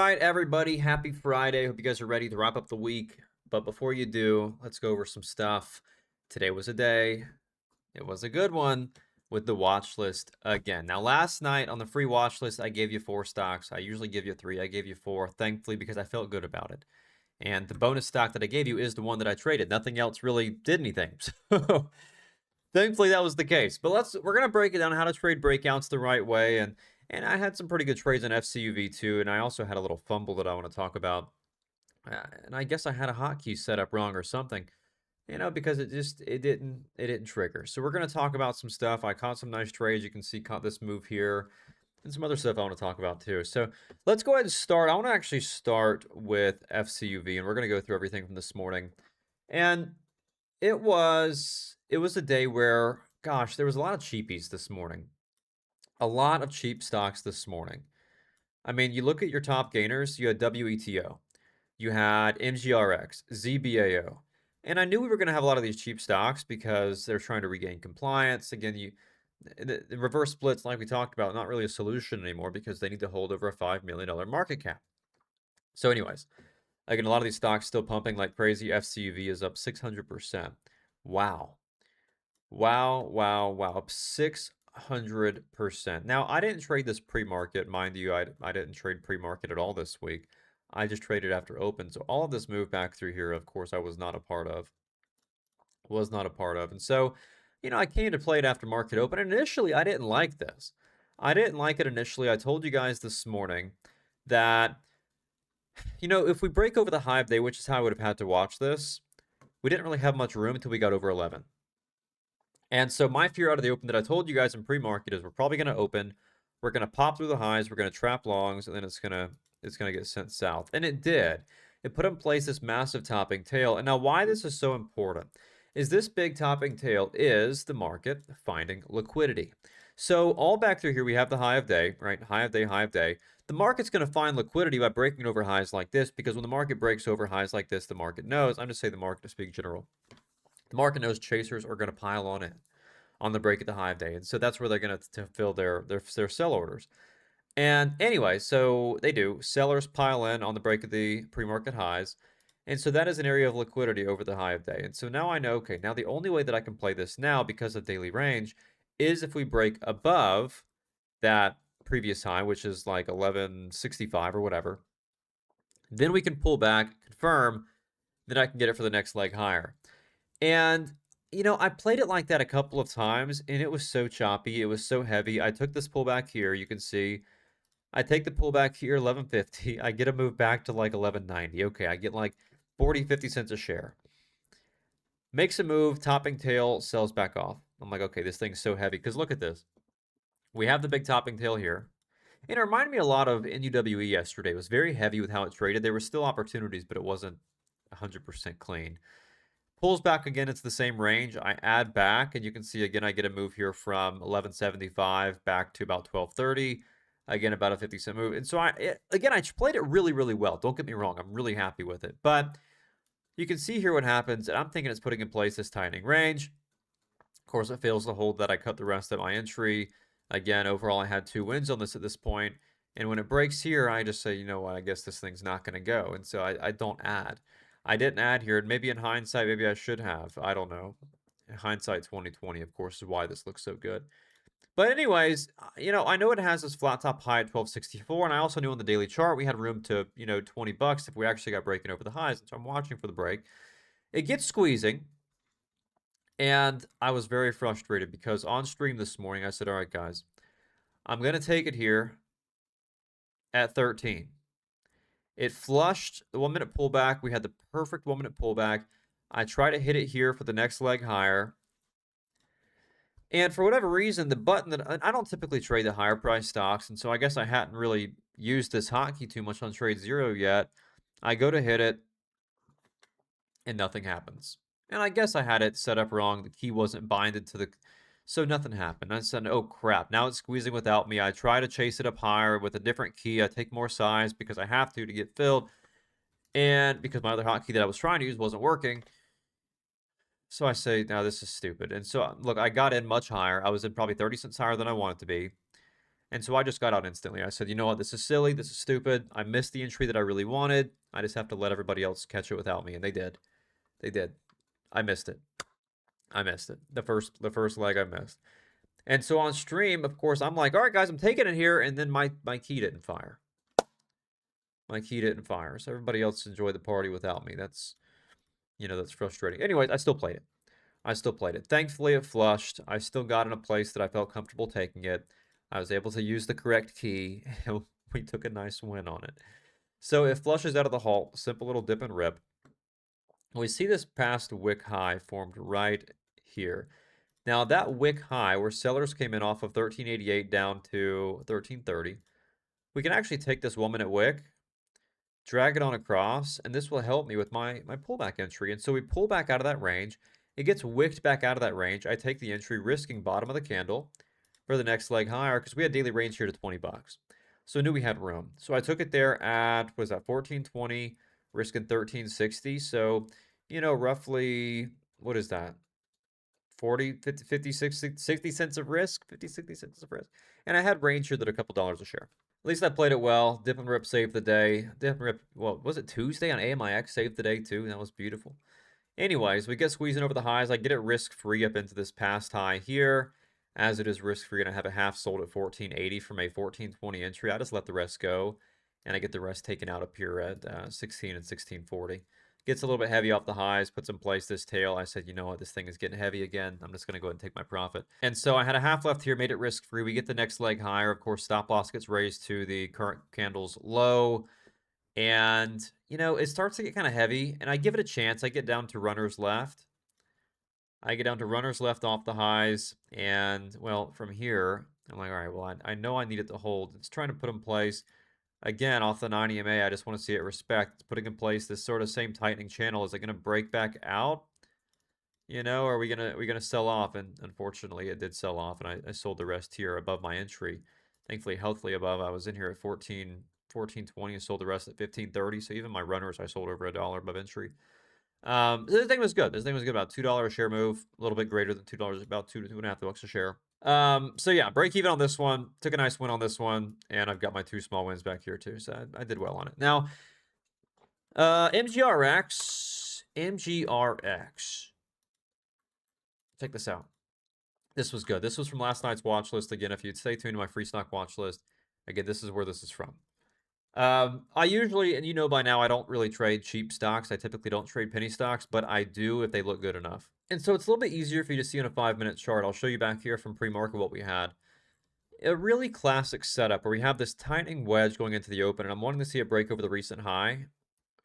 right, everybody. Happy Friday. Hope you guys are ready to wrap up the week. But before you do, let's go over some stuff. Today was a day. It was a good one with the watch list again. Now, last night on the free watch list, I gave you 4 stocks. I usually give you 3. I gave you 4, thankfully, because I felt good about it. And the bonus stock that I gave you is the one that I traded. Nothing else really did anything. So, thankfully, that was the case. But we're gonna break it down how to trade breakouts the right way, and I had some pretty good trades in FCUV too, and I also had a little fumble that I want to talk about. And I guess I had a hotkey set up wrong or something, because it didn't trigger. So we're gonna talk about some stuff. I caught some nice trades. You can see caught this move here, and some other stuff I want to talk about too. So let's go ahead and start. I want to actually start with FCUV, and we're gonna go through everything from this morning. And it was a day where, gosh, there was a lot of cheapies this morning. A lot of cheap stocks this morning. I mean, you look at your top gainers, you had WETO, you had MGRX, ZBAO. And I knew we were going to have a lot of these cheap stocks because they're trying to regain compliance. Again, the reverse splits, like we talked about, not really a solution anymore because they need to hold over a $5 million market cap. So anyways, again, a lot of these stocks still pumping like crazy. FCUV is up 600%. Wow. Wow, wow, wow. Up 600%. Now, I didn't trade this pre-market. Mind you, I didn't trade pre-market at all this week. I just traded after open. So all of this move back through here, of course, I was not a part of. Was not a part of. And so, I came to play it after market open. And initially, I didn't like this. I didn't like it initially. I told you guys this morning that, if we break over the high of day, which is how I would have had to watch this, we didn't really have much room until we got over 11. And so my fear out of the open that I told you guys in pre-market is we're probably going to open, we're going to pop through the highs, we're going to trap longs, and then it's going to get sent south. And it did. It put in place this massive topping tail. And now why this is so important is this big topping tail is the market finding liquidity. So all back through here, we have the high of day, right? High of day, high of day. The market's going to find liquidity by breaking over highs like this, because when the market breaks over highs like this, the market knows, I'm just saying the market to speak general, the market knows chasers are going to pile on in on the break at the high of day. And so that's where they're going to fill their sell orders. And anyway, so they do. Sellers pile in on the break of the pre-market highs. And so that is an area of liquidity over the high of day. And so now I know, okay, now the only way that I can play this now because of daily range is if we break above that previous high, which is like 1165 or whatever. Then we can pull back, confirm, then I can get it for the next leg higher. And, I played it like that a couple of times, and it was so choppy. It was so heavy. I took this pullback here. You can see I take the pullback here, 1150. I get a move back to like 1190. Okay, I get like 40, 50 cents a share. Makes a move, topping tail, sells back off. I'm like, okay, this thing's so heavy. Because look at this. We have the big topping tail here. And it reminded me a lot of NUWE yesterday. It was very heavy with how it traded. There were still opportunities, but it wasn't 100% clean. Pulls back again, it's the same range. I add back, and you can see again, I get a move here from 1175 back to about 1230. Again, about a 50-cent move. And so I played it really, really well. Don't get me wrong. I'm really happy with it. But you can see here what happens. And I'm thinking it's putting in place this tightening range. Of course, it fails to hold that. I cut the rest of my entry. Again, overall, I had 2 wins on this at this point. And when it breaks here, I just say, you know what, I guess this thing's not going to go. And so I don't add. I didn't add here, and maybe in hindsight, maybe I should have. I don't know. Hindsight 2020, of course, is why this looks so good. But anyways, I know it has this flat top high at 1264, and I also knew on the daily chart we had room to, $20 if we actually got breaking over the highs. And so I'm watching for the break. It gets squeezing, and I was very frustrated because on stream this morning, I said, all right, guys, I'm going to take it here at 13. It flushed the 1 minute pullback. We had the perfect 1 minute pullback. I try to hit it here for the next leg higher. And for whatever reason, the button that I don't typically trade the higher price stocks. And so I guess I hadn't really used this hotkey too much on TradeZero yet. I go to hit it and nothing happens. And I guess I had it set up wrong. The key wasn't binded to the, so nothing happened. I said, oh crap, now it's squeezing without me. I try to chase it up higher with a different key. I take more size because I have to get filled. And because my other hotkey that I was trying to use wasn't working. So I say, now this is stupid. And so, look, I got in much higher. I was in probably 30 cents higher than I wanted to be. And so I just got out instantly. I said, you know what, this is silly, this is stupid. I missed the entry that I really wanted. I just have to let everybody else catch it without me. And they did. They did. I missed it. I missed it. The first leg I missed. And so on stream, of course, I'm like, all right, guys, I'm taking it here. And then my key didn't fire. My key didn't fire. So everybody else enjoyed the party without me. That's, you know, that's frustrating. Anyways, I still played it. I still played it. Thankfully, it flushed. I still got in a place that I felt comfortable taking it. I was able to use the correct key, and we took a nice win on it. So it flushes out of the halt. Simple little dip and rip. We see this past wick high formed right here. Now, that wick high, where sellers came in off of 1388 down to 1330, we can actually take this 1 minute wick, drag it on across, and this will help me with my pullback entry. And so we pull back out of that range. It gets wicked back out of that range. I take the entry, risking bottom of the candle for the next leg higher because we had daily range here to 20 bucks. So I knew we had room. So I took it there at, was that 1420, risking 1360. So, you know, roughly, what is that? 40, 50, 60 cents of risk, 50, 60 cents of risk. And I had range here that a couple dollars a share. At least I played it well. Dip and rip saved the day. Dip and rip, well, was it Tuesday on AMIX saved the day too? That was beautiful. Anyways, we get squeezing over the highs. I get it risk-free up into this past high here. As it is risk-free, and I have a half sold at 1480 from a 1420 entry. I just let the rest go, and I get the rest taken out up here at 16 and 1640. Gets a little bit heavy off the highs, puts in place this tail. I said, you know what, this thing is getting heavy again. I'm just going to go ahead and take my profit. And so I had a half left here, made it risk-free. We get the next leg higher. Of course, stop loss gets raised to the current candle's low. And, you know, it starts to get kind of heavy, and I give it a chance. I get down to runners left. I get down to runners left off the highs, and, well, from here, I'm like, all right, well, I know I need it to hold. It's trying to put in place. Again, off the 9 EMA, I just want to see it respect. It's putting in place this sort of same tightening channel. Is it going to break back out? You know, are we gonna sell off? And unfortunately, it did sell off, and I sold the rest here above my entry. Thankfully, healthily above. I was in here at 1420 and sold the rest at 1530. So even my runners, I sold over $1 above entry. This thing was good. This thing was good. About $2 a share move, a little bit greater than $2, about $2 to $2.5 a share. So yeah, break even on this one. Took a nice win on this one, and I've got my 2 small wins back here too. So I did well on it. Now, MGRX. Check this out. This was good. This was from last night's watch list. Again, if you'd stay tuned to my free stock watch list, again, this is where this is from. I usually, and you know by now, I don't really trade cheap stocks. I typically don't trade penny stocks, but I do if they look good enough. And so it's a little bit easier for you to see on a 5-minute chart. I'll show you back here from pre-market what we had. A really classic setup where we have this tightening wedge going into the open, and I'm wanting to see it break over the recent high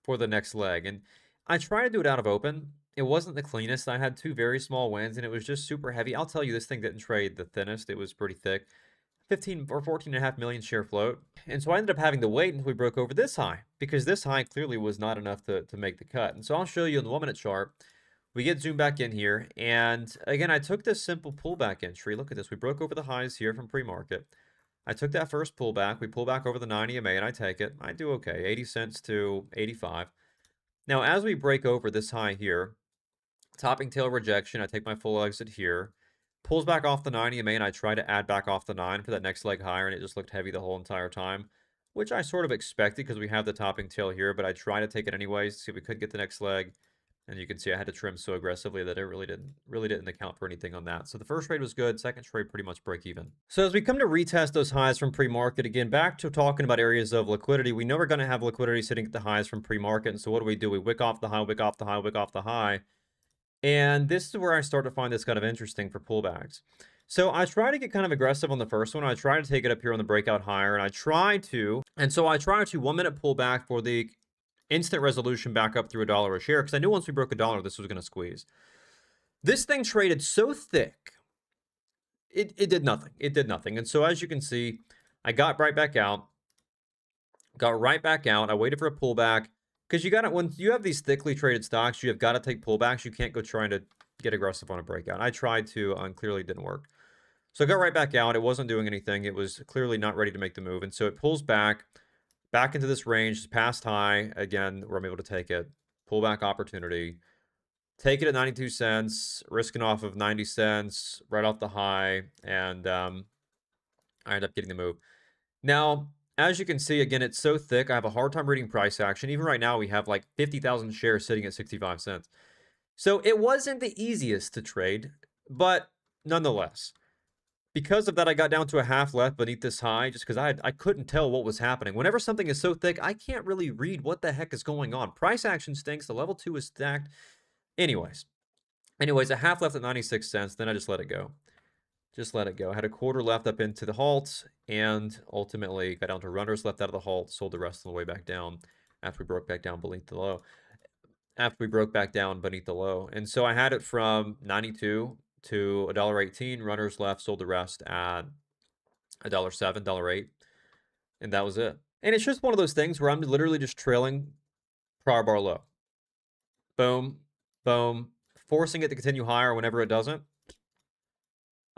for the next leg. And I try to do it out of open. It wasn't the cleanest. I had 2 very small wins, and it was just super heavy. I'll tell you, this thing didn't trade the thinnest. It was pretty thick. 15 or 14.5 million share float. And so I ended up having to wait until we broke over this high, because this high clearly was not enough to make the cut. And so I'll show you in the 1-minute chart. We get zoomed back in here. And again, I took this simple pullback entry. Look at this. We broke over the highs here from pre-market. I took that first pullback. We pull back over the 9 EMA, and I take it. I do okay. 80 cents to 85. Now, as we break over this high here, topping tail rejection, I take my full exit here. Pulls back off the 9 EMA, and I try to add back off the 9 for that next leg higher, and it just looked heavy the whole entire time, which I sort of expected because we have the topping tail here, but I try to take it anyways, see if we could get the next leg. And you can see I had to trim so aggressively that it really didn't account for anything on that. So the first trade was good. Second trade pretty much break even. So as we come to retest those highs from pre-market, again, back to talking about areas of liquidity, we know we're going to have liquidity sitting at the highs from pre-market. And so what do? We wick off the high, wick off the high, wick off the high. And this is where I start to find this kind of interesting for pullbacks. So I try to get kind of aggressive on the first one. I try to take it up here on the breakout higher, and I try to 1-minute pullback for the instant resolution back up through $1 a share, because I knew once we broke $1, this was going to squeeze. This thing traded so thick, it did nothing. It did nothing. And so as you can see, I got right back out. I waited for a pullback, because you got to, when you have these thickly traded stocks, you have got to take pullbacks. You can't go trying to get aggressive on a breakout. I tried to, and clearly didn't work. So I got right back out. It wasn't doing anything. It was clearly not ready to make the move. And so it pulls back into this range, past high, again, where I'm able to take it. Pullback opportunity. Take it at 92 cents, risking off of 90 cents, right off the high. And I end up getting the move. Now, as you can see, again, it's so thick. I have a hard time reading price action. Even right now, we have like 50,000 shares sitting at 65 cents. So it wasn't the easiest to trade, but nonetheless, because of that, I got down to a half left beneath this high just because I couldn't tell what was happening. Whenever something is so thick, I can't really read what the heck is going on. Price action stinks. The level 2 is stacked. Anyways, a half left at 96 cents. Then I just let it go. Just let it go. I had a quarter left up into the halt and ultimately got down to runners left out of the halt, sold the rest of the way back down after we broke back down beneath the low. And so I had it from 92 to $1.18, runners left, sold the rest at $1.07, $1.08, and that was it. And it's just one of those things where I'm literally just trailing prior bar low. Boom, boom, forcing it to continue higher whenever it doesn't.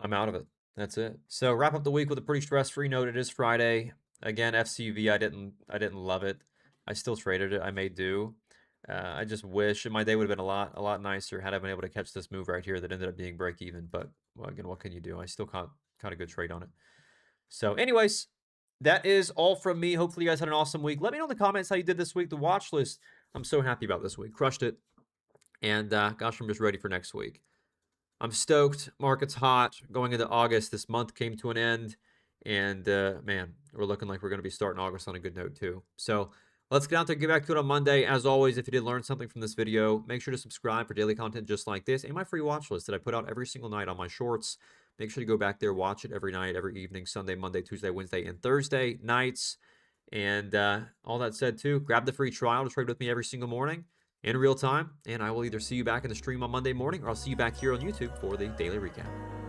I'm out of it. That's it. So wrap up the week with a pretty stress-free note. It is Friday. Again, FCUV, I didn't love it. I still traded it. I may do. I just wish my day would have been a lot nicer had I been able to catch this move right here that ended up being break even. But well, again, what can you do? I still caught a good trade on it. So, anyways, that is all from me. Hopefully, you guys had an awesome week. Let me know in the comments how you did this week. The watch list, I'm so happy about this week. Crushed it. And gosh, I'm just ready for next week. I'm stoked. Market's hot. Going into August, this month came to an end. And man, we're looking like we're going to be starting August on a good note too. So let's get out there and get back to it on Monday. As always, if you did learn something from this video, make sure to subscribe for daily content just like this and my free watch list that I put out every single night on my shorts. Make sure to go back there, watch it every night, every evening, Sunday, Monday, Tuesday, Wednesday, and Thursday nights. And all that said too, grab the free trial to trade with me every single morning in real time, and I will either see you back in the stream on Monday morning or I'll see you back here on YouTube for the daily recap.